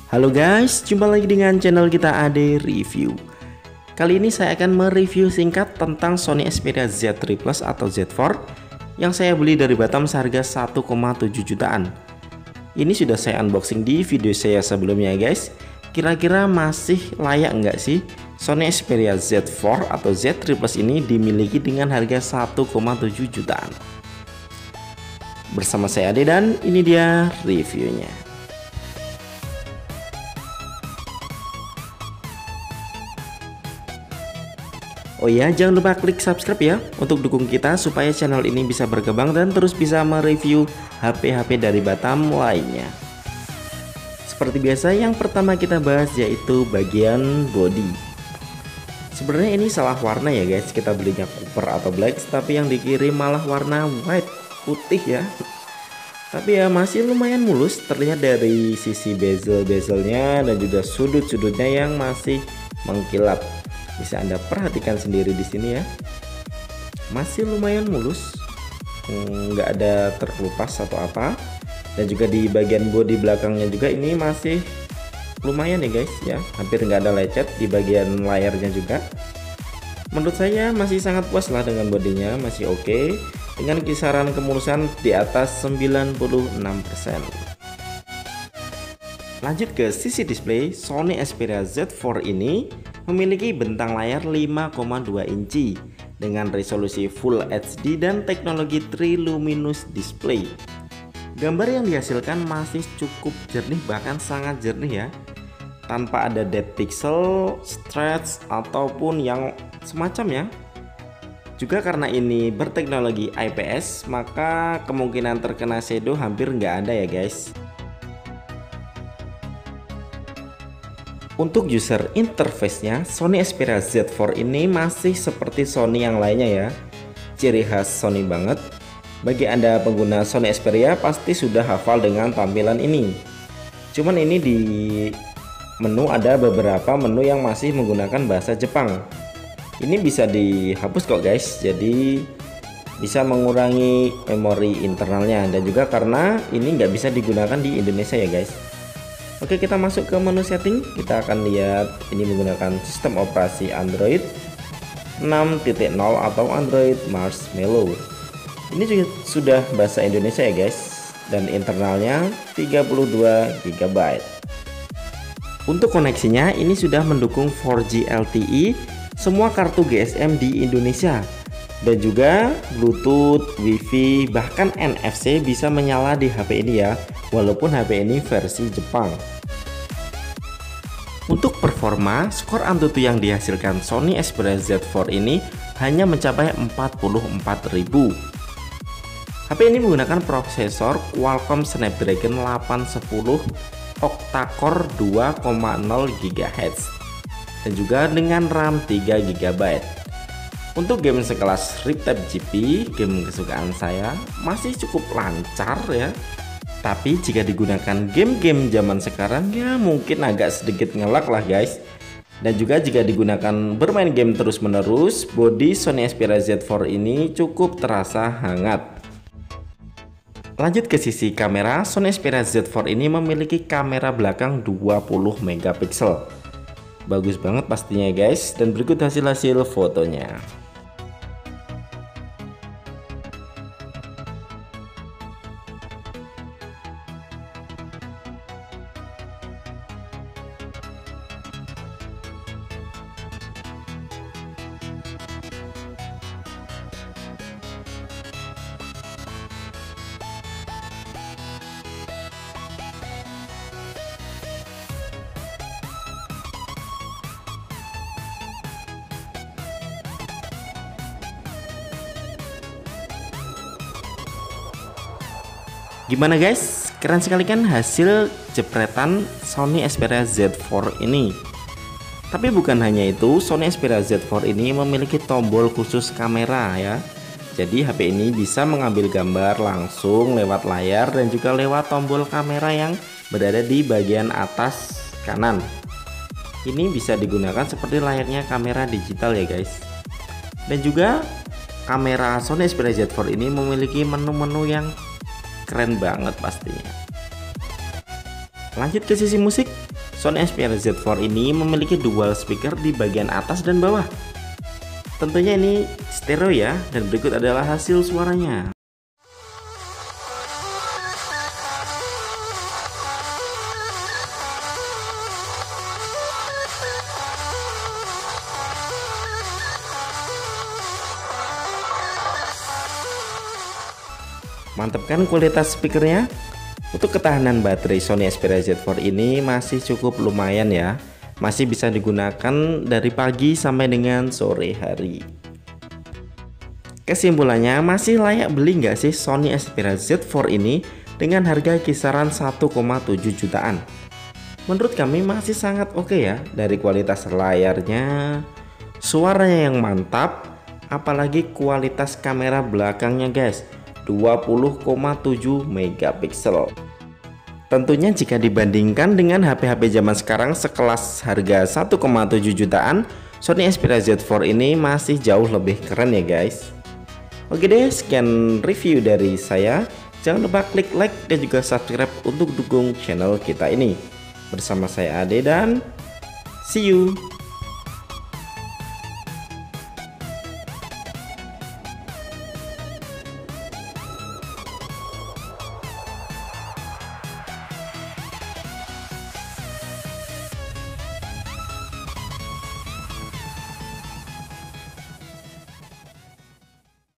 Halo guys, jumpa lagi dengan channel kita Ade Review. Kali ini saya akan mereview singkat tentang Sony Xperia Z3 Plus atau Z4 yang saya beli dari Batam seharga 1,7 jutaan. Ini sudah saya unboxing di video saya sebelumnya guys. Kira-kira masih layak nggak sih Sony Xperia Z4 atau Z3 Plus ini dimiliki dengan harga 1,7 jutaan? Bersama saya Ade dan ini dia reviewnya. Oh ya, jangan lupa klik subscribe ya untuk dukung kita supaya channel ini bisa berkembang dan terus bisa mereview HP-HP dari Batam lainnya. Seperti biasa, yang pertama kita bahas yaitu bagian body. Sebenarnya ini salah warna ya guys, kita belinya copper atau black, tapi yang dikirim malah warna white, putih ya. Tapi ya masih lumayan mulus, terlihat dari sisi bezel-bezelnya dan juga sudut-sudutnya yang masih mengkilap. Bisa Anda perhatikan sendiri di sini ya, masih lumayan mulus, nggak ada terkelupas atau apa. Dan juga di bagian bodi belakangnya juga ini masih lumayan ya guys ya, hampir nggak ada lecet. Di bagian layarnya juga menurut saya masih sangat puas lah dengan bodinya, masih oke, dengan kisaran kemulusan di atas 96%. Lanjut ke sisi display, Sony Xperia Z4 ini memiliki bentang layar 5,2 inci dengan resolusi Full HD dan teknologi Triluminous Display. Gambar yang dihasilkan masih cukup jernih, bahkan sangat jernih ya, tanpa ada dead pixel, stretch ataupun yang semacamnya. Juga karena ini berteknologi IPS, maka kemungkinan terkena shadow hampir nggak ada ya guys. Untuk user interface-nya, Sony Xperia Z4 ini masih seperti Sony yang lainnya ya. Ciri khas Sony banget. Bagi Anda pengguna Sony Xperia pasti sudah hafal dengan tampilan ini. Cuman ini di menu ada beberapa menu yang masih menggunakan bahasa Jepang. Ini bisa dihapus kok guys, jadi bisa mengurangi memori internalnya. Dan juga karena ini nggak bisa digunakan di Indonesia ya guys. Oke, kita masuk ke menu setting. Kita akan lihat ini menggunakan sistem operasi Android 6.0 atau Android Marshmallow. Ini juga sudah bahasa Indonesia ya guys, dan internalnya 32 GB. Untuk koneksinya ini sudah mendukung 4G LTE, semua kartu GSM di Indonesia, dan juga Bluetooth, WiFi, bahkan NFC bisa menyala di HP ini ya, walaupun HP ini versi Jepang. Untuk performa, skor Antutu yang dihasilkan Sony Xperia Z4 ini hanya mencapai 44.000. HP ini menggunakan prosesor Qualcomm Snapdragon 810 octa-core 2,0 GHz dan juga dengan RAM 3 GB. Untuk game sekelas Riptide GP, game kesukaan saya, masih cukup lancar ya. Tapi jika digunakan game-game zaman sekarang ya mungkin agak sedikit ngelak lah guys. Dan juga jika digunakan bermain game terus-menerus, bodi Sony Xperia Z4 ini cukup terasa hangat. Lanjut ke sisi kamera, Sony Xperia Z4 ini memiliki kamera belakang 20 megapiksel. Bagus banget pastinya guys, dan berikut hasil fotonya. Gimana guys? Keren sekali kan hasil jepretan Sony Xperia Z4 ini. Tapi bukan hanya itu, Sony Xperia Z4 ini memiliki tombol khusus kamera ya. Jadi HP ini bisa mengambil gambar langsung lewat layar dan juga lewat tombol kamera yang berada di bagian atas kanan. Ini bisa digunakan seperti layaknya kamera digital ya guys. Dan juga kamera Sony Xperia Z4 ini memiliki menu-menu yang keren banget pastinya. Lanjut ke sisi musik, Sony Xperia Z4 ini memiliki dual speaker di bagian atas dan bawah. Tentunya ini stereo ya, dan berikut adalah hasil suaranya. Mantap kan kualitas speakernya? Untuk ketahanan baterai Sony Xperia Z4 ini masih cukup lumayan ya. Masih bisa digunakan dari pagi sampai dengan sore hari. Kesimpulannya, masih layak beli nggak sih Sony Xperia Z4 ini dengan harga kisaran 1,7 jutaan? Menurut kami masih sangat oke ya, dari kualitas layarnya, suaranya yang mantap, apalagi kualitas kamera belakangnya guys, 20,7 megapiksel. Tentunya jika dibandingkan dengan HP-HP zaman sekarang sekelas harga 1,7 jutaan, Sony Xperia Z4 ini masih jauh lebih keren ya guys. Oke deh, sekian review dari saya. Jangan lupa klik like dan juga subscribe untuk dukung channel kita ini. Bersama saya Ade dan see you.